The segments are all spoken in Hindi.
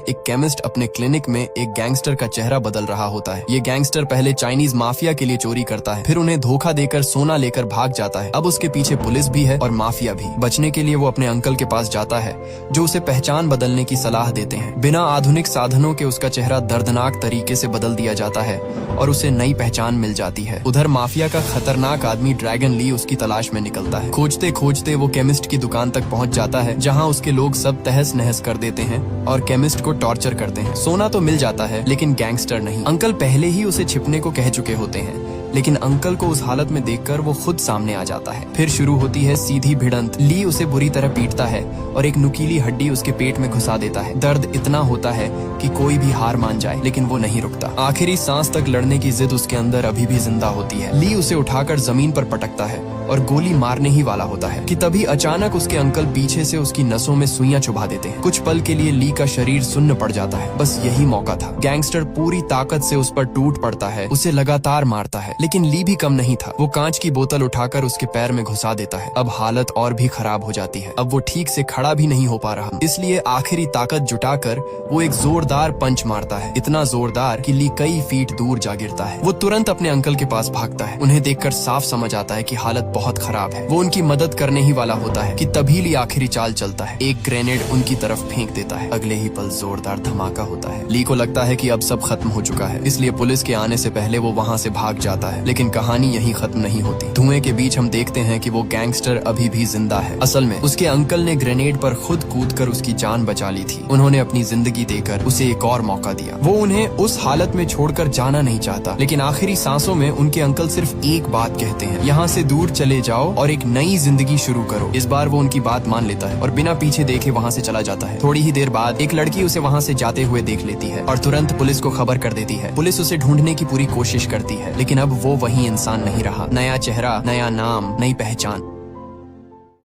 एक केमिस्ट अपने क्लिनिक में एक गैंगस्टर का चेहरा बदल रहा होता है। ये गैंगस्टर पहले चाइनीज माफिया के लिए चोरी करता है, फिर उन्हें धोखा देकर सोना लेकर भाग जाता है। अब उसके पीछे पुलिस भी है और माफिया भी। बचने के लिए वो अपने अंकल के पास जाता है जो उसे पहचान बदलने की सलाह देते हैं। बिना आधुनिक साधनों के उसका चेहरा दर्दनाक तरीके से बदल दिया जाता है और उसे नई पहचान मिल जाती है। उधर माफिया का खतरनाक आदमी ड्रैगन ली उसकी तलाश में निकलता है। खोजते खोजते वो केमिस्ट की दुकान तक पहुंच जाता है जहां उसके लोग सब तहस नहस कर देते हैं और केमिस्ट को टॉर्चर करते हैं। सोना तो मिल जाता है लेकिन गैंगस्टर नहीं। अंकल पहले ही उसे छिपने को कह चुके होते हैं, लेकिन अंकल को उस हालत में देखकर वो खुद सामने आ जाता है। फिर शुरू होती है सीधी भिड़ंत। ली उसे बुरी तरह पीटता है और एक नुकीली हड्डी उसके पेट में घुसा देता है। दर्द इतना होता है कि कोई भी हार मान जाए, लेकिन वो नहीं रुकता। आखिरी सांस तक लड़ने की जिद उसके अंदर अभी भी जिंदा होती है। ली उसे उठाकर जमीन पर पटकता है और गोली मारने ही वाला होता है कि तभी अचानक उसके अंकल पीछे से उसकी नसों में सुइयां चुभा देते हैं। कुछ पल के लिए ली का शरीर सुन्न पड़ जाता है। बस यही मौका था। गैंगस्टर पूरी ताकत से उस पर टूट पड़ता है, उसे लगातार मारता है, लेकिन ली भी कम नहीं था। वो कांच की बोतल उठाकर उसके पैर में घुसा देता है। अब हालत और भी खराब हो जाती है। अब वो ठीक से खड़ा भी नहीं हो पा रहा, इसलिए आखिरी ताकत जुटाकर वो एक जोरदार पंच मारता है, इतना जोरदार कि ली कई फीट दूर जा गिरता है। वो तुरंत अपने अंकल के पास भागता है। उन्हें देखकर साफ समझ आता है कि हालत बहुत खराब है। वो उनकी मदद करने ही वाला होता है कि तभी ली आखिरी चाल चलता है। एक ग्रेनेड उनकी तरफ फेंक देता है। अगले ही पल जोरदार धमाका होता है। ली को लगता है कि अब सब खत्म हो चुका है, इसलिए पुलिस के आने से पहले वो वहाँ से भाग जाता है। लेकिन कहानी यहीं खत्म नहीं होती। धुएं के बीच हम देखते हैं कि वो गैंगस्टर अभी भी जिंदा है। असल में उसके अंकल ने ग्रेनेड पर खुद कूदकर उसकी जान बचा ली थी। उन्होंने अपनी जिंदगी देकर उसे एक और मौका दिया। वो उन्हें उस हालत में छोड़कर जाना नहीं चाहता, लेकिन आखिरी सांसों में उनके अंकल सिर्फ एक बात कहते हैं, यहाँ से दूर चले जाओ और एक नई जिंदगी शुरू करो। इस बार वो उनकी बात मान लेता है और बिना पीछे देखे वहाँ से चला जाता है। थोड़ी ही देर बाद एक लड़की उसे वहाँ से जाते हुए देख लेती है और तुरंत पुलिस को खबर कर देती है। पुलिस उसे ढूंढने की पूरी कोशिश करती है, लेकिन अब वो वही इंसान नहीं रहा। नया चेहरा, नया नाम, नई पहचान।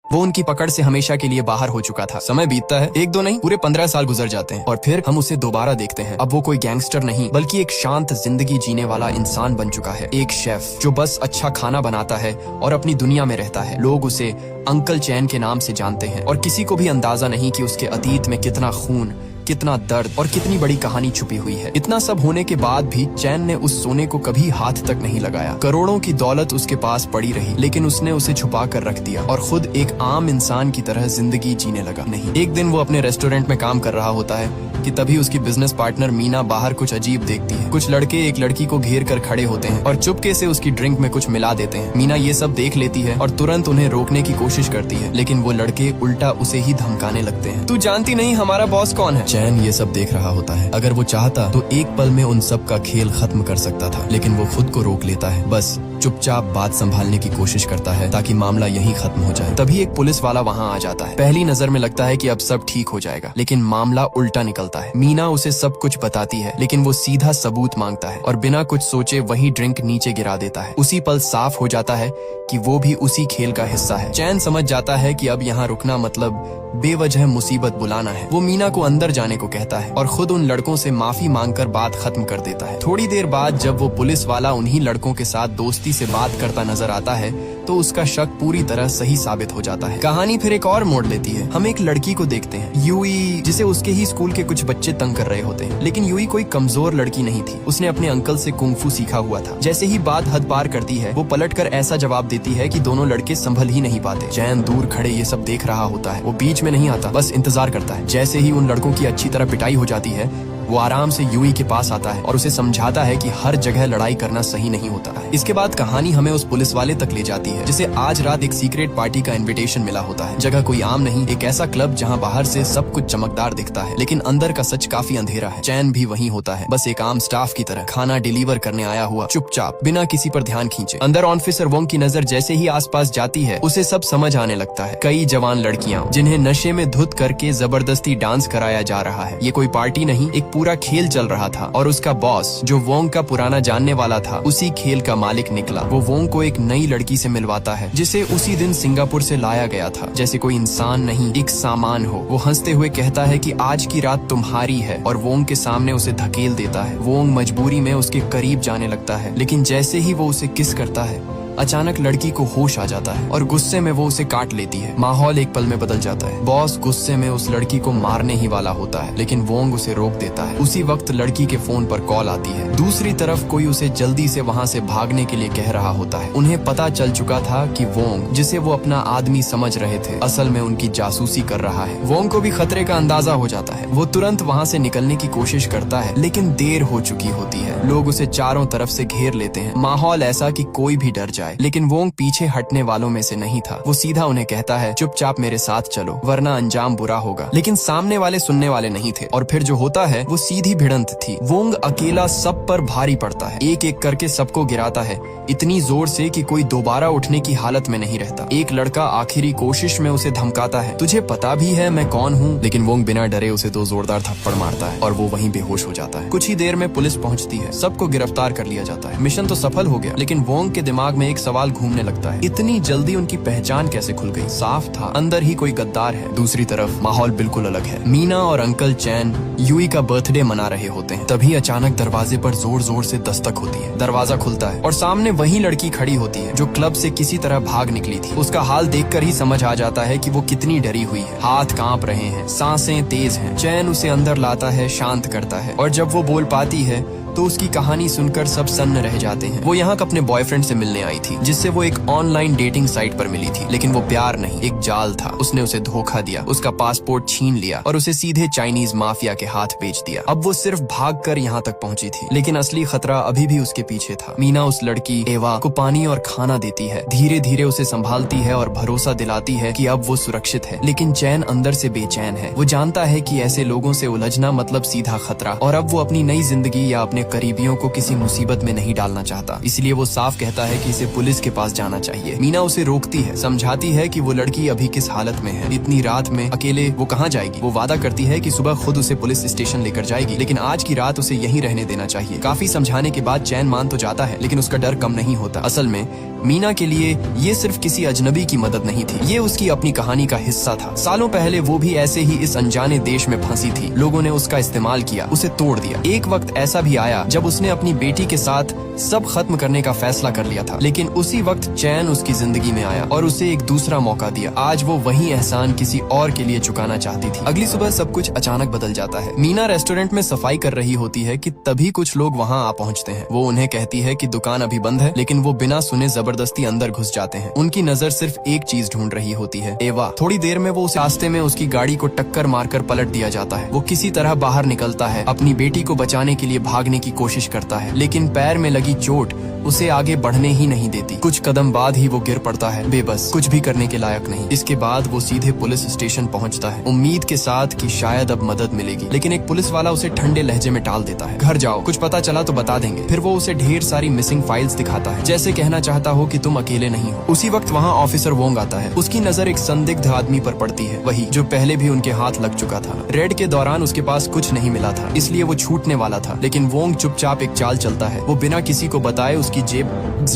वो उनकी पकड़ से हमेशा के लिए बाहर हो चुका था। समय बीतता है, एक दो नहीं पूरे 15 साल गुजर जाते हैं और फिर हम उसे दोबारा देखते हैं। अब वो कोई गैंगस्टर नहीं बल्कि एक शांत जिंदगी जीने वाला इंसान बन चुका है। एक शेफ जो बस अच्छा खाना बनाता है और अपनी दुनिया में रहता है। लोग उसे अंकल चैन के नाम से जानते हैं और किसी को भी अंदाजा नहीं कि उसके अतीत में कितना खून, कितना दर्द और कितनी बड़ी कहानी छुपी हुई है। इतना सब होने के बाद भी चैन ने उस सोने को कभी हाथ तक नहीं लगाया। करोड़ों की दौलत उसके पास पड़ी रही, लेकिन उसने उसे छुपा कर रख दिया और खुद एक आम इंसान की तरह जिंदगी जीने लगा। नहीं, एक दिन वो अपने रेस्टोरेंट में काम कर रहा होता है कि तभी उसकी बिजनेस पार्टनर मीना बाहर कुछ अजीब देखती है। कुछ लड़के एक लड़की को घेर कर खड़े होते हैं और चुपके से उसकी ड्रिंक में कुछ मिला देते हैं। मीना ये सब देख लेती है और तुरंत उन्हें रोकने की कोशिश करती है, लेकिन वो लड़के उल्टा उसे ही धमकाने लगते हैं। तू जानती नहीं हमारा बॉस कौन है। चैन ये सब देख रहा होता है। अगर वो चाहता तो एक पल में उन सब का खेल खत्म कर सकता था, लेकिन वो खुद को रोक लेता है। बस चुपचाप बात संभालने की कोशिश करता है ताकि मामला यहीं खत्म हो जाए। तभी एक पुलिस वाला वहाँ आ जाता है। पहली नजर में लगता है कि अब सब ठीक हो जाएगा, लेकिन मामला उल्टा निकलता है। मीना उसे सब कुछ बताती है, लेकिन वो सीधा सबूत मांगता है और बिना कुछ सोचे वही ड्रिंक नीचे गिरा देता है। उसी पल साफ हो जाता है कि वो भी उसी खेल का हिस्सा है। चैन समझ जाता है कि अब यहाँ रुकना मतलब बेवजह मुसीबत बुलाना है। वो मीना को अंदर जाने को कहता है और खुद उन लड़कों से माफी मांगकर बात खत्म कर देता है। थोड़ी देर बाद जब वो पुलिस वाला उन्हीं लड़कों के साथ दोस्ती से बात करता नजर आता है तो उसका शक पूरी तरह सही साबित हो जाता है। कहानी फिर एक और मोड़ लेती है। हम एक लड़की को देखते हैं, यूई, जिसे उसके ही स्कूल के कुछ बच्चे तंग कर रहे होते हैं। लेकिन यूई कोई कमजोर लड़की नहीं थी। उसने अपने अंकल से कुंफू सीखा हुआ था। जैसे ही बात हद पार करती है वो पलटकर ऐसा जवाब देती है कि दोनों लड़के संभल ही नहीं पाते। चैन दूर खड़े ये सब देख रहा होता है। वो बीच में नहीं आता, बस इंतजार करता है। जैसे ही उन लड़कों की अच्छी तरह पिटाई हो जाती है वो आराम से यूई के पास आता है और उसे समझाता है कि हर जगह लड़ाई करना सही नहीं होता है। इसके बाद कहानी हमें उस पुलिस वाले तक ले जाती है जिसे आज रात एक सीक्रेट पार्टी का इनविटेशन मिला होता है। जगह कोई आम नहीं, एक ऐसा क्लब जहां बाहर से सब कुछ चमकदार दिखता है लेकिन अंदर का सच काफी अंधेरा है। चैन भी वहीं होता है, बस एक आम स्टाफ की तरह, खाना डिलीवर करने आया हुआ, चुपचाप, बिना किसी पर ध्यान खींचे। अंदर ऑफिसर वोंग की नजर जैसे ही आसपास जाती है उसे सब समझ आने लगता है। कई जवान लड़कियां जिन्हें नशे में धुत करके जबरदस्ती डांस कराया जा रहा है। ये कोई पार्टी नहीं, एक पूरा खेल चल रहा था और उसका बॉस जो वोंग का पुराना जानने वाला था उसी खेल का मालिक निकला। वो वोंग को एक नई लड़की से मिलवाता है जिसे उसी दिन सिंगापुर से लाया गया था। जैसे कोई इंसान नहीं, एक सामान हो। वो हंसते हुए कहता है कि आज की रात तुम्हारी है और वोंग के सामने उसे धकेल देता है। वोंग मजबूरी में उसके करीब जाने लगता है, लेकिन जैसे ही वो उसे किस करता है अचानक लड़की को होश आ जाता है और गुस्से में वो उसे काट लेती है। माहौल एक पल में बदल जाता है। बॉस गुस्से में उस लड़की को मारने ही वाला होता है, लेकिन वोंग उसे रोक देता है। उसी वक्त लड़की के फोन पर कॉल आती है। दूसरी तरफ कोई उसे जल्दी से वहाँ से भागने के लिए कह रहा होता है। उन्हें पता चल चुका था कि वोंग, जिसे वो अपना आदमी समझ रहे थे, असल में उनकी जासूसी कर रहा है। वोंग को भी खतरे का अंदाजा हो जाता है। वो तुरंत वहाँ से निकलने की कोशिश करता है, लेकिन देर हो चुकी होती है। लोग उसे चारों तरफ से घेर लेते हैं। माहौल ऐसा कि कोई भी डर जाए, लेकिन वोंग पीछे हटने वालों में से नहीं था। वो सीधा उन्हें कहता है, चुपचाप मेरे साथ चलो, वरना अंजाम बुरा होगा। लेकिन सामने वाले सुनने वाले नहीं थे और फिर जो होता है वो सीधी भिड़ंत थी। वोंग अकेला सब पर भारी पड़ता है, एक एक करके सबको गिराता है, इतनी जोर से कि कोई दोबारा उठने की हालत में नहीं रहता। एक लड़का आखिरी कोशिश में उसे धमकाता है, तुझे पता भी है मैं कौन हूँ? लेकिन वोंग बिना डरे उसे 2 जोरदार थप्पड़ मारता है और वो वहीं बेहोश हो जाता है। कुछ ही देर में पुलिस पहुंचती है, सबको गिरफ्तार कर लिया जाता है। मिशन तो सफल हो गया, लेकिन वोंग के दिमाग में एक सवाल घूमने लगता है, इतनी जल्दी उनकी पहचान कैसे खुल गई? साफ था अंदर ही कोई गद्दार है। दूसरी तरफ माहौल बिल्कुल अलग है। मीना और अंकल चैन यूई का बर्थडे मना रहे होते हैं। तभी अचानक दरवाजे पर जोर जोर से दस्तक होती है। दरवाजा खुलता है और सामने वही लड़की खड़ी होती है जो क्लब से किसी तरह भाग निकली थी। उसका हाल देखकर ही समझ आ जाता है कि वो कितनी डरी हुई है। हाथ कांप रहे हैं, सांसें तेज हैं। चैन उसे अंदर लाता है, शांत करता है और जब वो बोल पाती है तो उसकी कहानी सुनकर सब सन्न रह जाते हैं। वो यहाँ अपने बॉयफ्रेंड से मिलने आई थी, जिससे वो एक ऑनलाइन डेटिंग साइट पर मिली थी, लेकिन वो प्यार नहीं, एक जाल था। उसने उसे धोखा दिया, उसका पासपोर्ट छीन लिया और उसे सीधे चाइनीज माफिया के हाथ बेच दिया। अब वो सिर्फ भागकर यहाँ तक पहुंची थी, लेकिन असली खतरा अभी भी उसके पीछे था। मीना उस लड़की एवा को पानी और खाना देती है, धीरे धीरे उसे संभालती है और भरोसा दिलाती है कि अब वो सुरक्षित है। लेकिन चैन अंदर से बेचैन है। वो जानता है कि ऐसे लोगों से उलझना मतलब सीधा खतरा, और अब वो अपनी नई जिंदगी या अपने करीबियों को किसी मुसीबत में नहीं डालना चाहता। इसलिए वो साफ कहता है कि इसे पुलिस के पास जाना चाहिए। मीना उसे रोकती है, समझाती है कि वो लड़की अभी किस हालत में है, इतनी रात में अकेले वो कहाँ जाएगी। वो वादा करती है कि सुबह खुद उसे पुलिस स्टेशन लेकर जाएगी, लेकिन आज की रात उसे यहीं रहने देना चाहिए। काफी समझाने के बाद चैन मान तो जाता है, लेकिन उसका डर कम नहीं होता। असल में मीना के लिए ये सिर्फ किसी अजनबी की मदद नहीं थी, ये उसकी अपनी कहानी का हिस्सा था। सालों पहले वो भी ऐसे ही इस अनजाने देश में फंसी थी। लोगों ने उसका इस्तेमाल किया, उसे तोड़ दिया। एक वक्त ऐसा भी आया जब उसने अपनी बेटी के साथ सब खत्म करने का फैसला कर लिया था, लेकिन उसी वक्त चैन उसकी जिंदगी में आया और उसे एक दूसरा मौका दिया। आज वो वही एहसान किसी और के लिए चुकाना चाहती थी। अगली सुबह सब कुछ अचानक बदल जाता है। मीना रेस्टोरेंट में सफाई कर रही होती है कि तभी कुछ लोग वहाँ आ पहुँचते हैं। वो उन्हें कहती है कि दुकान अभी बंद है, लेकिन वो बिना सुने जबरदस्ती अंदर घुस जाते हैं। उनकी नजर सिर्फ एक चीज ढूंढ रही होती है, एवा। थोड़ी देर में वो उस रास्ते में उसकी गाड़ी को टक्कर मारकर पलट दिया जाता है। वो किसी तरह बाहर निकलता है, अपनी बेटी को बचाने के लिए भागने की कोशिश करता है, लेकिन पैर में लगी चोट उसे आगे बढ़ने ही नहीं देती। कुछ कदम बाद ही वो गिर पड़ता है, बेबस, कुछ भी करने के लायक नहीं। इसके बाद वो सीधे पुलिस स्टेशन पहुंचता है, उम्मीद के साथ कि शायद अब मदद मिलेगी, लेकिन एक पुलिस वाला उसे ठंडे लहजे में टाल देता है। घर जाओ, कुछ पता चला तो बता देंगे। फिर वो उसे ढेर सारी मिसिंग फाइल्स दिखाता है, जैसे कहना चाहता हो कि तुम अकेले नहीं हो। उसी वक्त वहाँ ऑफिसर वोंग आता है। उसकी नजर एक संदिग्ध आदमी पर पड़ती है, वही जो पहले भी उनके हाथ लग चुका था। रेड के दौरान उसके पास कुछ नहीं मिला था, इसलिए वो छूटने वाला था, लेकिन वोंग चुपचाप एक चाल चलता है। वो बिना किसी को बताए उसकी जेब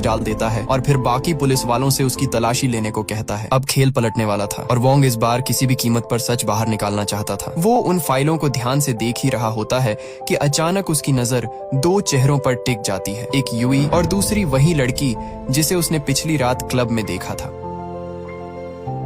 डाल देता है और फिर बाकी पुलिस वालों से उसकी तलाशी लेने को कहता है। अब खेल पलटने वाला था और वोंग इस बार किसी भी कीमत पर सच बाहर निकालना चाहता था। वो उन फाइलों को ध्यान से देख ही रहा होता है कि अचानक उसकी नजर 2 चेहरों पर टिक जाती है, एक यूई और दूसरी वही लड़की जिसे उसने पिछली रात क्लब में देखा था।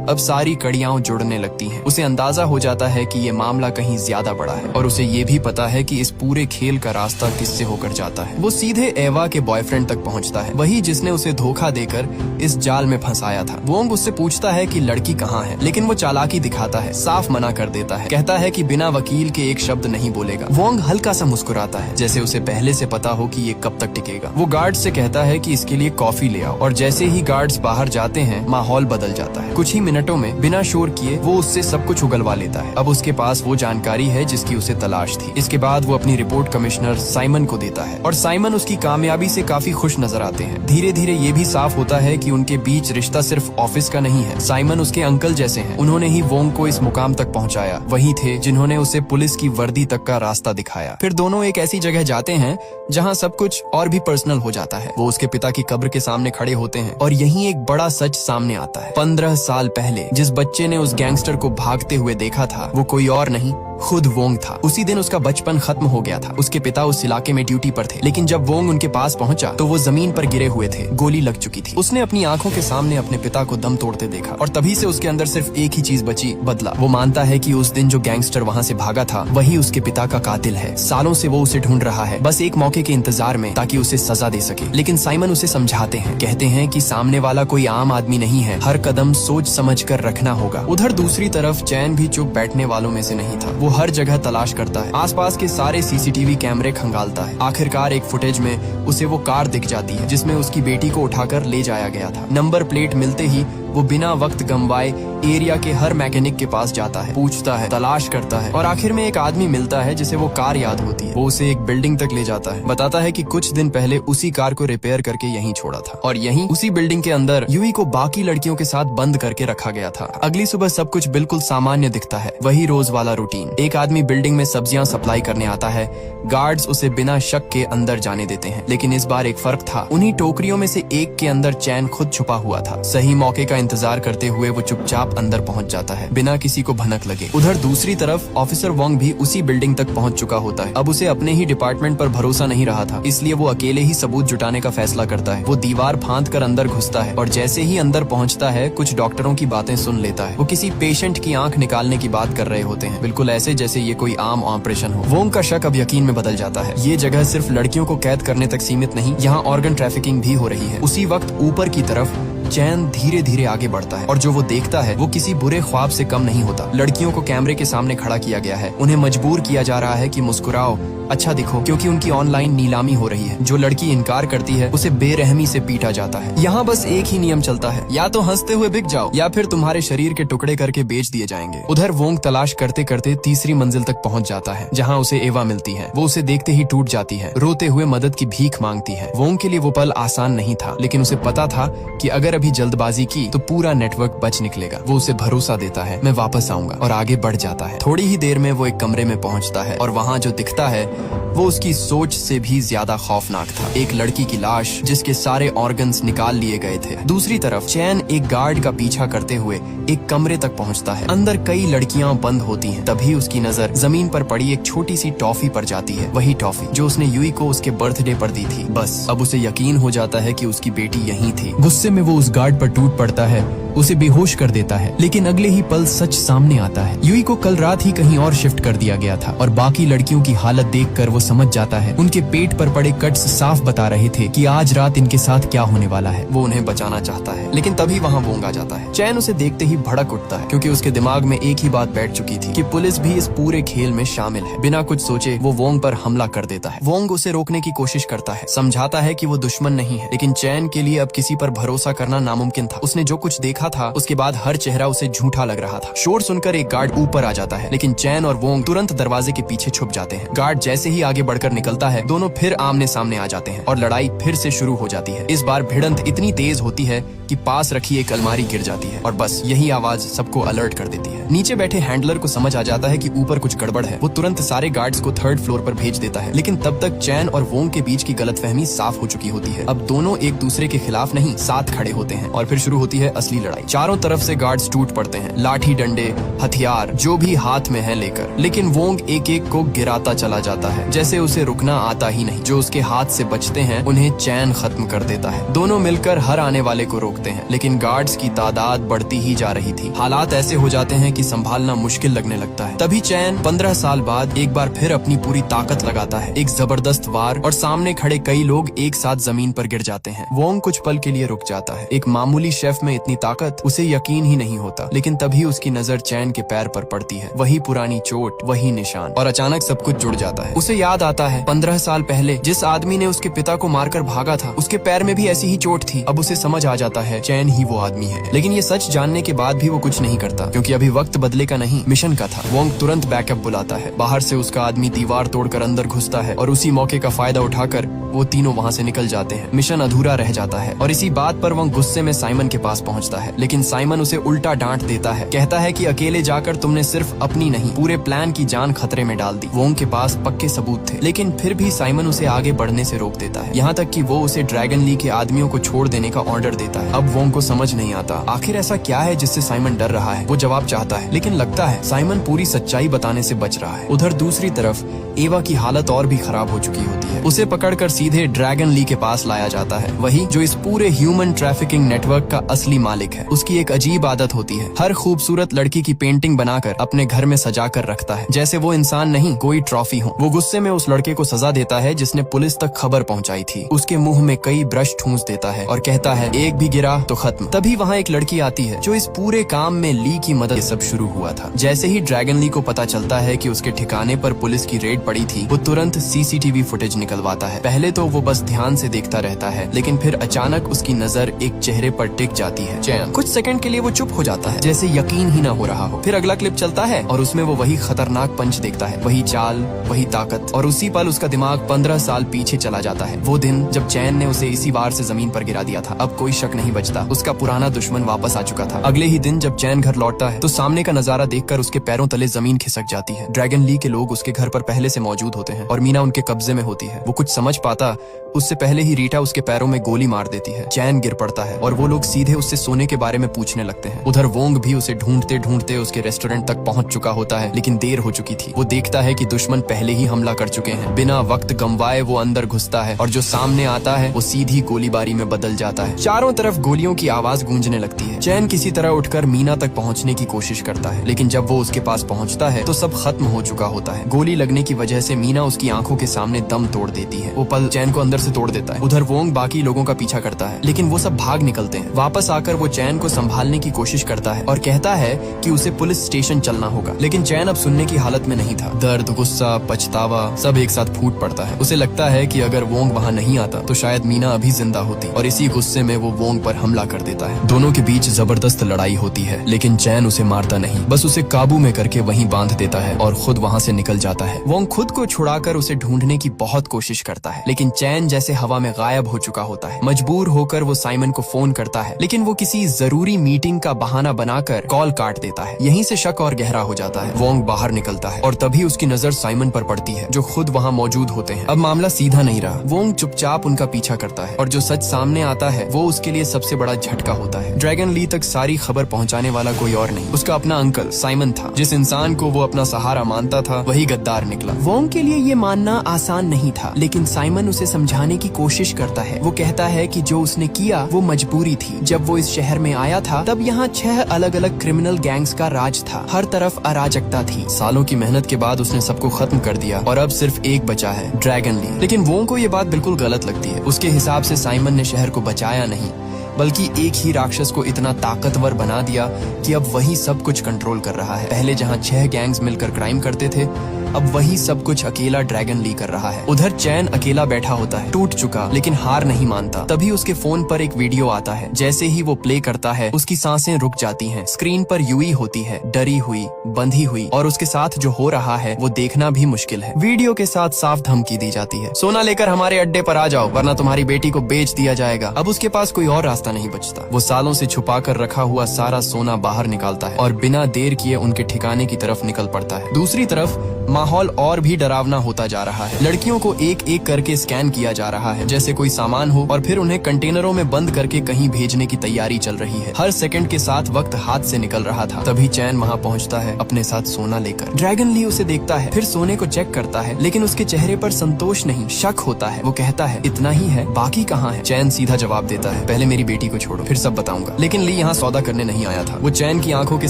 अब सारी कड़ियां जुड़ने लगती हैं। उसे अंदाजा हो जाता है कि ये मामला कहीं ज्यादा बड़ा है और उसे ये भी पता है कि इस पूरे खेल का रास्ता किससे होकर जाता है। वो सीधे एवा के बॉयफ्रेंड तक पहुंचता है, वही जिसने उसे धोखा देकर इस जाल में फंसाया था। वोंग उससे पूछता है कि लड़की कहाँ है, लेकिन वो चालाकी दिखाता है, साफ मना कर देता है। कहता है कि बिना वकील के एक शब्द नहीं बोलेगा। वोंग हल्का सा मुस्कुराता है, जैसे उसे पहले से पता हो कि ये कब तक टिकेगा। वो गार्ड्स से कहता है कि इसके लिए कॉफी ले आओ और जैसे ही गार्ड्स बाहर जाते हैं माहौल बदल जाता है। कुछ ही मिनटों में बिना शोर किए वो उससे सब कुछ उगलवा लेता है। अब उसके पास वो जानकारी है जिसकी उसे तलाश थी। इसके बाद वो अपनी रिपोर्ट कमिश्नर साइमन को देता है और साइमन उसकी कामयाबी से काफी खुश नजर आते हैं। धीरे धीरे ये भी साफ होता है कि उनके बीच रिश्ता सिर्फ ऑफिस का नहीं है। साइमन उसके अंकल जैसे हैं, उन्होंने ही वोंग को इस मुकाम तक पहुंचाया। वही थे जिन्होंने उसे पुलिस की वर्दी तक का रास्ता दिखाया। फिर दोनों एक ऐसी जगह जाते हैं जहाँ सब कुछ और भी पर्सनल हो जाता है। वो उसके पिता की कब्र के सामने खड़े होते हैं और यहीं एक बड़ा सच सामने आता है। 15 साल पहले पहले जिस बच्चे ने उस गैंगस्टर को भागते हुए देखा था वो कोई और नहीं, खुद वोंग था। उसी दिन उसका बचपन खत्म हो गया था। उसके पिता उस इलाके में ड्यूटी पर थे, लेकिन जब वोंग उनके पास पहुंचा तो वो जमीन पर गिरे हुए थे, गोली लग चुकी थी। उसने अपनी आंखों के सामने अपने पिता को दम तोड़ते देखा और तभी से उसके अंदर सिर्फ एक ही चीज बची, बदला। वो मानता है कि उस दिन जो गैंगस्टर वहाँ से भागा था वही उसके पिता का कातिल है। सालों से वो उसे ढूंढ रहा है, बस एक मौके के इंतजार में, ताकि उसे सजा दे सके। लेकिन साइमन उसे समझाते हैं, कहते हैं कि सामने वाला कोई आम आदमी नहीं है, हर कदम सोच समझ कर रखना होगा। उधर दूसरी तरफ चैन भी चुप बैठने वालों में से नहीं था। वो हर जगह तलाश करता है, आसपास के सारे सीसीटीवी कैमरे खंगालता है। आखिरकार एक फुटेज में उसे वो कार दिख जाती है जिसमें उसकी बेटी को उठाकर ले जाया गया था। नंबर प्लेट मिलते ही वो बिना वक्त गंवाए एरिया के हर मैकेनिक के पास जाता है, पूछता है, तलाश करता है और आखिर में एक आदमी मिलता है जिसे वो कार याद होती है। वो उसे एक बिल्डिंग तक ले जाता है, बताता है कि कुछ दिन पहले उसी कार को रिपेयर करके यहीं छोड़ा था और यहीं उसी बिल्डिंग के अंदर यूई को बाकी लड़कियों के साथ बंद करके रखा गया था। अगली सुबह सब कुछ बिल्कुल सामान्य दिखता है, वही रोज वाला रूटीन। एक आदमी बिल्डिंग में सब्जियां सप्लाई करने आता है, गार्ड्स उसे बिना शक के अंदर जाने देते हैं। लेकिन इस बार एक फर्क था, उन्हीं टोकरियों में से एक के अंदर चैन खुद छुपा हुआ था। सही मौके का इंतजार करते हुए वो चुपचाप अंदर पहुंच जाता है, बिना किसी को भनक लगे। उधर दूसरी तरफ ऑफिसर वोंग भी उसी बिल्डिंग तक पहुंच चुका होता है। अब उसे अपने ही डिपार्टमेंट पर भरोसा नहीं रहा था, इसलिए वो अकेले ही सबूत जुटाने का फैसला करता है। वो दीवार फांद कर अंदर घुसता है और जैसे ही अंदर पहुंचता है कुछ डॉक्टरों की बातें सुन लेता है। वो किसी पेशेंट की आंख निकालने की बात कर रहे होते हैं, बिल्कुल ऐसे जैसे ये कोई आम ऑपरेशन हो। वोंग का शक अब यकीन में बदल जाता है, ये जगह सिर्फ लड़कियों को कैद करने तक सीमित नहीं, यहाँ ऑर्गन ट्रैफिकिंग भी हो रही है। उसी वक्त ऊपर की तरफ चैन धीरे धीरे आगे बढ़ता है और जो वो देखता है वो किसी बुरे ख्वाब से कम नहीं होता। लड़कियों को कैमरे के सामने खड़ा किया गया है, उन्हें मजबूर किया जा रहा है कि मुस्कुराओ, अच्छा दिखो, क्योंकि उनकी ऑनलाइन नीलामी हो रही है। जो लड़की इनकार करती है उसे बेरहमी से पीटा जाता है। यहाँ बस एक ही नियम चलता है, या तो हंसते हुए बिक जाओ या फिर तुम्हारे शरीर के टुकड़े करके बेच दिए जाएंगे। उधर वोंग तलाश करते करते तीसरी मंजिल तक पहुँच जाता है जहाँ उसे एवा मिलती है। वो उसे देखते ही टूट जाती है, रोते हुए मदद की भीख मांगती है। वोंग के लिए वो पल आसान नहीं था, लेकिन उसे पता था कि अगर अभी जल्दबाजी की तो पूरा नेटवर्क बच निकलेगा। वो उसे भरोसा देता है, मैं वापस आऊंगा, और आगे बढ़ जाता है। थोड़ी ही देर में वो एक कमरे में पहुंचता है और वहाँ जो दिखता है वो उसकी सोच से भी ज्यादा खौफनाक था। एक लड़की की लाश जिसके सारे ऑर्गन्स निकाल लिए गए थे। दूसरी तरफ चैन एक गार्ड का पीछा करते हुए एक कमरे तक पहुंचता है। अंदर कई लड़कियां बंद होती हैं। तभी उसकी नजर जमीन पर पड़ी एक छोटी सी टॉफी पर जाती है, वही टॉफी जो उसने यूई को उसके बर्थडे पर दी थी। बस अब उसे यकीन हो जाता है कि उसकी बेटी यहीं थी। गुस्से में वो उस गार्ड पर टूट पड़ता है, उसे बेहोश कर देता है। लेकिन अगले ही पल सच सामने आता है, यूई को कल रात ही कहीं और शिफ्ट कर दिया गया था और बाकी लड़कियों की हालत देखकर वो समझ जाता है। उनके पेट पर पड़े कट्स साफ बता रहे थे कि आज रात इनके साथ क्या होने वाला है। वो उन्हें बचाना चाहता है, लेकिन तभी वहाँ वोंग आ जाता है। चैन उसे देखते ही भड़क उठता है, क्योंकि उसके दिमाग में एक ही बात बैठ चुकी थी कि पुलिस भी इस पूरे खेल में शामिल है। बिना कुछ सोचे वो वोंग पर हमला कर देता है। वोंग उसे रोकने की कोशिश करता है, समझाता है कि वो दुश्मन नहीं है, लेकिन चैन के लिए अब किसी पर भरोसा करना नामुमकिन था। उसने जो कुछ देखा था उसके बाद हर चेहरा उसे झूठा लग रहा था। शोर सुनकर एक गार्ड ऊपर आ जाता है, लेकिन चैन और वोंग तुरंत दरवाजे के पीछे छुप जाते हैं। गार्ड जैसे ही आगे बढ़कर निकलता है, दोनों फिर आमने सामने आ जाते हैं और लड़ाई फिर से शुरू हो जाती है। इस बार भिड़ंत इतनी तेज होती है कि पास रखी एक अलमारी गिर जाती है और बस यही आवाज सबको अलर्ट कर देती है। नीचे बैठे हैंडलर को समझ आ जाता है कि ऊपर कुछ गड़बड़ है। वो तुरंत सारे गार्ड्स को थर्ड फ्लोर पर भेज देता है, लेकिन तब तक चैन और वोंग के बीच की गलतफहमी साफ हो चुकी होती है। अब दोनों एक दूसरे के खिलाफ नहीं, साथ खड़े होते हैं और फिर शुरू होती है असली लड़ाई। चारों तरफ से गार्ड्स टूट पड़ते हैं, लाठी डंडे हथियार जो भी हाथ में है लेकर, लेकिन वोंग एक एक को गिराता चला जाता है, जैसे उसे रुकना आता ही नहीं। जो उसके हाथ से बचते हैं उन्हें चैन खत्म कर देता है। दोनों मिलकर हर आने वाले को रोकते हैं, लेकिन गार्ड्स की तादाद बढ़ती ही जा रही थी। हालात ऐसे हो जाते हैं कि संभालना मुश्किल लगने लगता है। तभी चैन 15 साल बाद एक बार फिर अपनी पूरी ताकत लगाता है, एक जबरदस्त वार, और सामने खड़े कई लोग एक साथ जमीन पर गिर जाते हैं। वोंग कुछ पल के लिए रुक जाता है। एक मामूली शेफ में इतनी ताकत, उसे यकीन ही नहीं होता। लेकिन तभी उसकी नजर चैन के पैर पर पड़ती है, वही पुरानी चोट, वही निशान, और अचानक सब कुछ जुड़ जाता है। उसे याद आता है 15 साल पहले जिस आदमी ने उसके पिता को मारकर भागा था, उसके पैर में भी ऐसी ही चोट थी। अब उसे समझ आ जाता है चैन ही वो आदमी है। लेकिन ये सच जानने के बाद भी वो कुछ नहीं करता, क्योंकि अभी वक्त बदले का नहीं, मिशन का था। वोंग तुरंत बैकअप बुलाता है। बाहर से उसका आदमी दीवार तोड़कर अंदर घुसता है और उसी मौके का फायदा उठाकर वो तीनों वहाँ से निकल जाते हैं। मिशन अधूरा रह जाता है और इसी बात पर वो गुस्से में साइमन के पास पहुँचता है। है, लेकिन साइमन उसे उल्टा डांट देता है। कहता है कि अकेले जाकर तुमने सिर्फ अपनी नहीं पूरे प्लान की जान खतरे में डाल दी। वोंग के पास पक्के सबूत थे, लेकिन फिर भी साइमन उसे आगे बढ़ने से रोक देता है, यहाँ तक कि वो उसे ड्रैगन ली के आदमियों को छोड़ देने का ऑर्डर देता है। अब वोंग को समझ नहीं आता आखिर ऐसा क्या है जिससे साइमन डर रहा है। वो जवाब चाहता है, लेकिन लगता है साइमन पूरी सच्चाई बताने से बच रहा है। उधर दूसरी तरफ एवा की हालत और भी खराब हो चुकी होती है। उसे पकड़कर सीधे ड्रैगन ली के पास लाया जाता है, वही जो इस पूरे ह्यूमन ट्रैफिकिंग नेटवर्क का असली मालिक है। उसकी एक अजीब आदत होती है, हर खूबसूरत लड़की की पेंटिंग बनाकर अपने घर में सजा कर रखता है, जैसे वो इंसान नहीं कोई ट्रॉफी हो। वो गुस्से में उस लड़के को सजा देता है जिसने पुलिस तक खबर पहुंचाई थी। उसके मुंह में कई ब्रश ठूंस देता है और कहता है एक भी गिरा तो खत्म। तभी वहाँ एक लड़की आती है जो इस पूरे काम में ली की मदद से सब शुरू हुआ था। जैसे ही ड्रैगन ली को पता चलता है कि उसके ठिकाने पर पुलिस की रेड पड़ी थी, वो तुरंत सीसीटीवी फुटेज निकलवाता है। पहले तो वो बस ध्यान से देखता रहता है, लेकिन फिर अचानक उसकी नजर एक चेहरे पर टिक जाती है, चैन। कुछ सेकंड के लिए वो चुप हो जाता है, जैसे यकीन ही ना हो रहा हो। फिर अगला क्लिप चलता है और उसमें वो वही खतरनाक पंच देखता है, वही चाल, वही ताकत, और उसी पल उसका दिमाग 15 साल पीछे चला जाता है। वो दिन जब चैन ने उसे इसी वार से जमीन पर गिरा दिया था। अब कोई शक नहीं बचता, उसका पुराना दुश्मन वापस आ चुका था। अगले ही दिन जब चैन घर लौटता है तो सामने का नजारा देखकर उसके पैरों तले जमीन खिसक जाती है। ड्रैगन ली के लोग उसके घर पर पहले से मौजूद होते हैं और मीना उनके कब्जे में होती है। वो कुछ समझ पाता उससे पहले ही रीटा उसके पैरों में गोली मार देती है। चैन गिर पड़ता है और वो लोग सीधे उससे सोने के बारे में पूछने लगते हैं। उधर वोंग भी उसे ढूंढते ढूंढते उसके रेस्टोरेंट तक पहुंच चुका होता है, लेकिन देर हो चुकी थी। वो देखता है कि दुश्मन पहले ही हमला कर चुके हैं। बिना वक्त गंवाए वो अंदर घुसता है और जो सामने आता है वो सीधी गोलीबारी में बदल जाता है। चारों तरफ गोलियों की आवाज गूंजने लगती है। चैन किसी तरह उठकर मीना तक पहुंचने की कोशिश करता है, लेकिन जब वो उसके पास पहुंचता है तो सब खत्म हो चुका होता है। गोली लगने की वजह से मीना उसकी आंखों के सामने दम तोड़ देती है। वो पल चैन को अंदर से तोड़ देता है। उधर वोंग बाकी लोगों का पीछा करता है, लेकिन वो सब भाग निकलते हैं। वापस आकर वो चैन को संभालने की कोशिश करता है और कहता है कि उसे पुलिस स्टेशन चलना होगा, लेकिन चैन अब सुनने की हालत में नहीं था। दर्द, गुस्सा, पछतावा सब एक साथ फूट पड़ता है। उसे लगता है कि अगर वोंग वहाँ नहीं आता तो शायद मीना अभी जिंदा होती, और इसी गुस्से में वो वोंग पर हमला कर देता है। दोनों के बीच जबरदस्त लड़ाई होती है, लेकिन चैन उसे मारता नहीं, बस उसे काबू में करके वहीं बांध देता है और खुद वहाँ से निकल जाता है। वोंग खुद को छुड़ाकर उसे ढूंढने की बहुत कोशिश करता है, लेकिन चैन जैसे हवा में गायब हो चुका होता है। मजबूर होकर वो साइमन को फोन करता है, लेकिन वो किसी जरूरी मीटिंग का बहाना बनाकर कॉल काट देता है। यहीं से शक और गहरा हो जाता है। वोंग बाहर निकलता है और तभी उसकी नजर साइमन पर पड़ती है, जो खुद वहाँ मौजूद होते हैं। अब मामला सीधा नहीं रहा। वोंग चुपचाप उनका पीछा करता है और जो सच सामने आता है वो उसके लिए सबसे बड़ा झटका होता है। ड्रैगन ली तक सारी खबर पहुँचाने वाला कोई और नहीं, उसका अपना अंकल साइमन था। जिस इंसान को वो अपना सहारा मानता था वही गद्दार निकला। वोंग के लिए ये मानना आसान नहीं था, लेकिन साइमन उसे समझाने की कोशिश करता है। वो कहता है कि जो उसने किया वो मजबूरी थी। जब वो इस शहर में आया था तब यहाँ 6 अलग अलग क्रिमिनल गैंग्स का राज था। हर तरफ अराजकता थी। सालों की मेहनत के बाद उसने सबको खत्म कर दिया और अब सिर्फ एक बचा है, ड्रैगन ली। लेकिन वोंग को ये बात बिल्कुल गलत लगती है। उसके हिसाब से साइमन ने शहर को बचाया नहीं, बल्कि एक ही राक्षस को इतना ताकतवर बना दिया कि अब वही सब कुछ कंट्रोल कर रहा है। पहले जहाँ 6 गैंग्स मिलकर क्राइम करते थे, अब वही सब कुछ अकेला ड्रैगन ली कर रहा है। उधर चैन अकेला बैठा होता है, टूट चुका, लेकिन हार नहीं मानता। तभी उसके फोन पर एक वीडियो आता है। जैसे ही वो प्ले करता है उसकी सांसें रुक जाती हैं। स्क्रीन पर यूई होती है, डरी हुई, बंधी हुई, और उसके साथ जो हो रहा है वो देखना भी मुश्किल है। वीडियो के साथ साफ धमकी दी जाती है, सोना लेकर हमारे अड्डे पर आ जाओ वरना तुम्हारी बेटी को बेच दिया जाएगा। अब उसके पास कोई और रास्ता नहीं बचता। वो सालों से छुपा कर रखा हुआ सारा सोना बाहर निकालता है और बिना देर किए उनके ठिकाने की तरफ निकल पड़ता है। दूसरी तरफ माहौल और भी डरावना होता जा रहा है। लड़कियों को एक एक करके स्कैन किया जा रहा है जैसे कोई सामान हो, और फिर उन्हें कंटेनरों में बंद करके कहीं भेजने की तैयारी चल रही है। हर सेकंड के साथ वक्त हाथ से निकल रहा था। तभी चैन वहाँ पहुँचता है अपने साथ सोना लेकर। ड्रैगन ली उसे देखता है, फिर सोने को चेक करता है, लेकिन उसके चेहरे पर संतोष नहीं, शक होता है। वो कहता है इतना ही है, बाकी कहाँ है? चैन सीधा जवाब देता है, पहले मेरी बेटी को छोड़ो, फिर सब बताऊंगा। लेकिन ली यहाँ सौदा करने नहीं आया था। वो चैन की आंखों के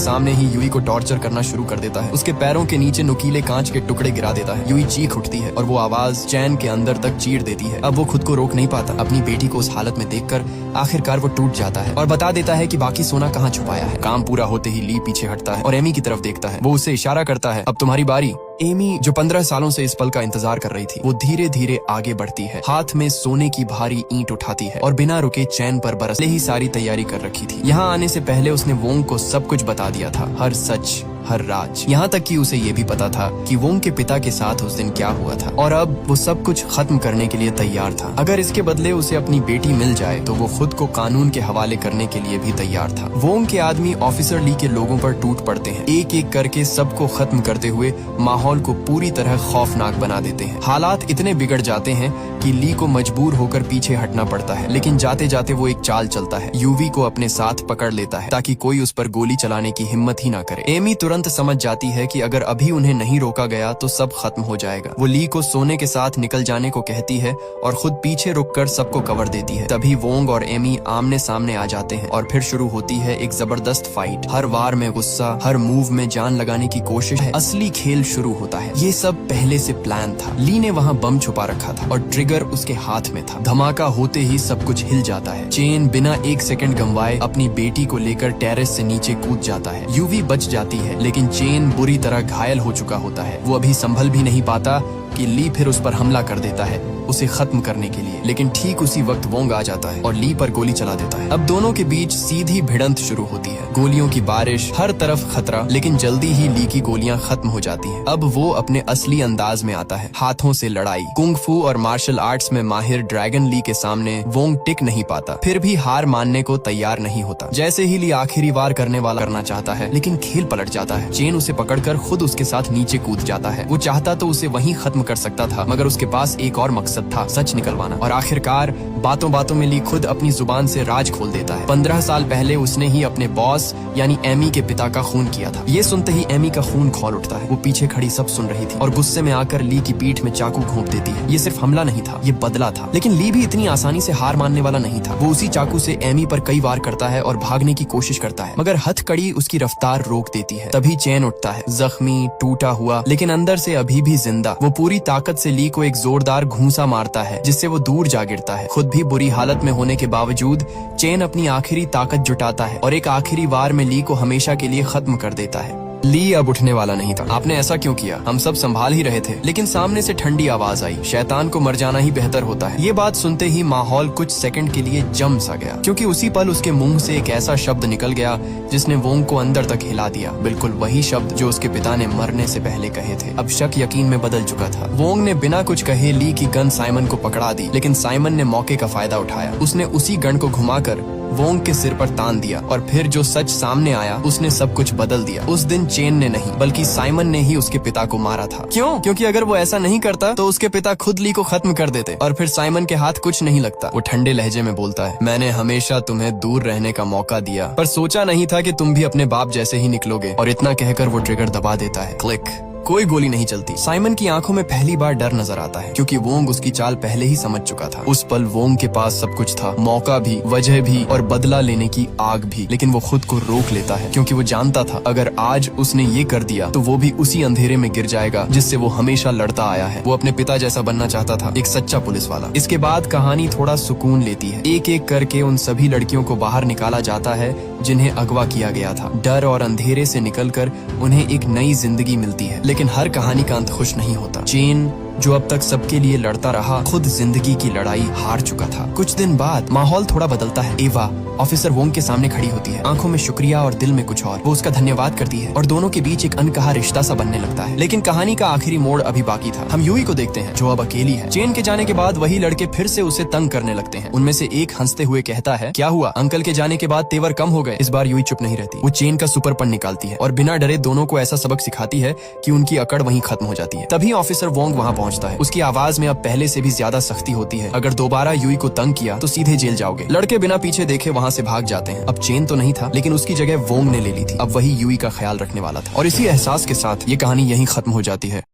सामने ही यूई को टॉर्चर करना शुरू कर देता है। उसके पैरों के नीचे नुकीले कांच के टुकड़े गिरा देता है। यूई चीख उठती है और वो आवाज चैन के अंदर तक चीर देती है। अब वो खुद को रोक नहीं पाता। अपनी बेटी को उस हालत में देखकर आखिरकार वो टूट जाता है और बता देता है कि बाकी सोना कहाँ छुपाया है। काम पूरा होते ही ली पीछे हटता है और एमी की तरफ देखता है। वो उसे इशारा करता है, अब तुम्हारी बारी। एमी, जो 15 सालों से इस पल का इंतजार कर रही थी, वो धीरे धीरे आगे बढ़ती है, हाथ में सोने की भारी ईंट उठाती है और बिना रुके चैन पर बरसने ही सारी तैयारी कर रखी थी। यहाँ आने से पहले उसने वोंग को सब कुछ बता दिया था, हर सच, हर राज। यहाँ तक कि उसे ये भी पता था कि वोंग के पिता के साथ उस दिन क्या हुआ था, और अब वो सब कुछ खत्म करने के लिए तैयार था। अगर इसके बदले उसे अपनी बेटी मिल जाए तो वो खुद को कानून के हवाले करने के लिए भी तैयार था। वोंग के आदमी ऑफिसर ली के लोगों पर टूट पड़ते हैं, एक एक करके सबको खत्म करते हुए माहौल को पूरी तरह खौफनाक बना देते हैं। हालात इतने बिगड़ जाते हैं कि ली को मजबूर होकर पीछे हटना पड़ता है, लेकिन जाते जाते वो एक चाल चलता है। यूवी को अपने साथ पकड़ लेता है ताकि कोई उस पर गोली चलाने की हिम्मत ही ना करे। एमी तुरंत समझ जाती है कि अगर अभी उन्हें नहीं रोका गया तो सब खत्म हो जाएगा। वो ली को सोने के साथ निकल जाने को कहती है और खुद पीछे रुककर सबको कवर देती है। तभी वोंग और एमी आमने सामने आ जाते हैं और फिर शुरू होती है एक जबरदस्त फाइट। हर वार में गुस्सा, हर मूव में जान लगाने की कोशिश है। असली खेल शुरू होता है। ये सब पहले से प्लान था। ली ने वहाँ बम छुपा रखा था और ट्रिगर उसके हाथ में था। धमाका होते ही सब कुछ हिल जाता है। चेन बिना एक सेकंड गंवाए अपनी बेटी को लेकर टेरेस से नीचे कूद जाता है। यूवी बच जाती है, लेकिन चेन बुरी तरह घायल हो चुका होता है। वो अभी संभल भी नहीं पाता कि ली फिर उस पर हमला कर देता है उसे खत्म करने के लिए। लेकिन ठीक उसी वक्त वोंग आ जाता है और ली पर गोली चला देता है। अब दोनों के बीच सीधी भिड़ंत शुरू होती है। गोलियों की बारिश, हर तरफ खतरा, लेकिन जल्दी ही ली की गोलियां खत्म हो जाती हैं। अब वो अपने असली अंदाज में आता है, हाथों से लड़ाई। कुंग फू और मार्शल आर्ट्स में माहिर ड्रैगन ली के सामने वोंग टिक नहीं पाता, फिर भी हार मानने को तैयार नहीं होता। जैसे ही ली आखिरी वार करने वाला करना चाहता है, लेकिन खेल पलट जाता है। चेन उसे पकड़कर खुद उसके साथ नीचे कूद जाता है। वो चाहता तो उसे वहीं खत्म कर सकता था, मगर उसके पास एक और मकसद था, सच निकलवाना। और आखिरकार बातों बातों में ली खुद अपनी जुबान से राज खोल देता है। 15 साल पहले उसने ही अपने बॉस यानी एमी के पिता का खून किया था। ये सुनते ही एमी का खून खौल उठता है। वो पीछे खड़ी सब सुन रही थी और गुस्से में आकर ली की पीठ में चाकू घोंप देती है। ये सिर्फ हमला नहीं था, ये बदला था। लेकिन ली भी इतनी आसानी से हार मानने वाला नहीं था। वो उसी चाकू से एमी पर कई वार करता है और भागने की कोशिश करता है, मगर हथकड़ी उसकी रफ्तार रोक देती है। तभी चेन उठता है, जख्मी, टूटा हुआ, लेकिन अंदर से अभी भी जिंदा। वो पूरी ताकत से ली को एक जोरदार घूंसा मारता है, जिससे वो दूर जा गिरता है। खुद भी बुरी हालत में होने के बावजूद चेन अपनी आखिरी ताकत जुटाता है और एक आखिरी वार में ली को हमेशा के लिए खत्म कर देता है। ली अब उठने वाला नहीं था। आपने ऐसा क्यों किया? हम सब संभाल ही रहे थे। लेकिन सामने से ठंडी आवाज आई, शैतान को मर जाना ही बेहतर होता है। ये बात सुनते ही माहौल कुछ सेकंड के लिए जम सा गया, क्योंकि उसी पल उसके मुंह से एक ऐसा शब्द निकल गया जिसने वोंग को अंदर तक हिला दिया। बिल्कुल वही शब्द जो उसके पिता ने मरने से पहले कहे थे। अब शक यकीन में बदल चुका था। वोंग ने बिना कुछ कहे ली की गन साइमन को पकड़ा दी, लेकिन साइमन ने मौके का फायदा उठाया। उसने उसी गन को घुमाकर वोंग के सिर पर तान दिया और फिर जो सच सामने आया उसने सब कुछ बदल दिया। उस दिन चेन ने नहीं बल्कि साइमन ने ही उसके पिता को मारा था। क्यों? क्योंकि अगर वो ऐसा नहीं करता तो उसके पिता खुद ली को खत्म कर देते और फिर साइमन के हाथ कुछ नहीं लगता। वो ठंडे लहजे में बोलता है, मैंने हमेशा तुम्हें दूर रहने का मौका दिया, पर सोचा नहीं था कि तुम भी अपने बाप जैसे ही निकलोगे। और इतना कहकर वो ट्रिगर दबा देता है। क्लिक। कोई गोली नहीं चलती। साइमन की आंखों में पहली बार डर नजर आता है, क्योंकि वोंग उसकी चाल पहले ही समझ चुका था। उस पल वोंग के पास सब कुछ था, मौका भी, वजह भी और बदला लेने की आग भी। लेकिन वो खुद को रोक लेता है, क्योंकि वो जानता था अगर आज उसने ये कर दिया तो वो भी उसी अंधेरे में गिर जाएगा जिससे वो हमेशा लड़ता आया है। वो अपने पिता जैसा बनना चाहता था, एक सच्चा पुलिस वाला। इसके बाद कहानी थोड़ा सुकून लेती है। एक एक करके उन सभी लड़कियों को बाहर निकाला जाता है जिन्हें अगवा किया गया था। डर और अंधेरे से निकलकर उन्हें एक नई जिंदगी मिलती है। लेकिन हर कहानी का अंत खुश नहीं होता। चेन जो अब तक सबके लिए लड़ता रहा, खुद जिंदगी की लड़ाई हार चुका था। कुछ दिन बाद माहौल थोड़ा बदलता है। एवा ऑफिसर वोंग के सामने खड़ी होती है, आंखों में शुक्रिया और दिल में कुछ और। वो उसका धन्यवाद करती है और दोनों के बीच एक अनकहा रिश्ता सा बनने लगता है। लेकिन कहानी का आखिरी मोड़ अभी बाकी था। हम यूई को देखते हैं जो अब अकेली है। चेन के जाने के बाद वही लड़के फिर से उसे तंग करने लगते हैं। उनमें से एक हंसते हुए कहता है, क्या हुआ? अंकल के जाने के बाद तेवर कम हो गए। इस बार यूई चुप नहीं रहती। वो चेन का सुपरपन निकालती है और बिना डरे दोनों को ऐसा सबक सिखाती है कि उनकी अकड़ वहीं खत्म हो जाती है। तभी ऑफिसर वोंग वहाँ पहुँचता है। उसकी आवाज में अब पहले से भी ज्यादा सख्ती होती है। अगर दोबारा यूई को तंग किया तो सीधे जेल जाओगे। लड़के बिना पीछे देखे वहाँ से भाग जाते हैं। अब चेन तो नहीं था, लेकिन उसकी जगह वोंग ने ले ली थी। अब वही यूई का ख्याल रखने वाला था। और इसी एहसास के साथ ये कहानी यहीं खत्म हो जाती है।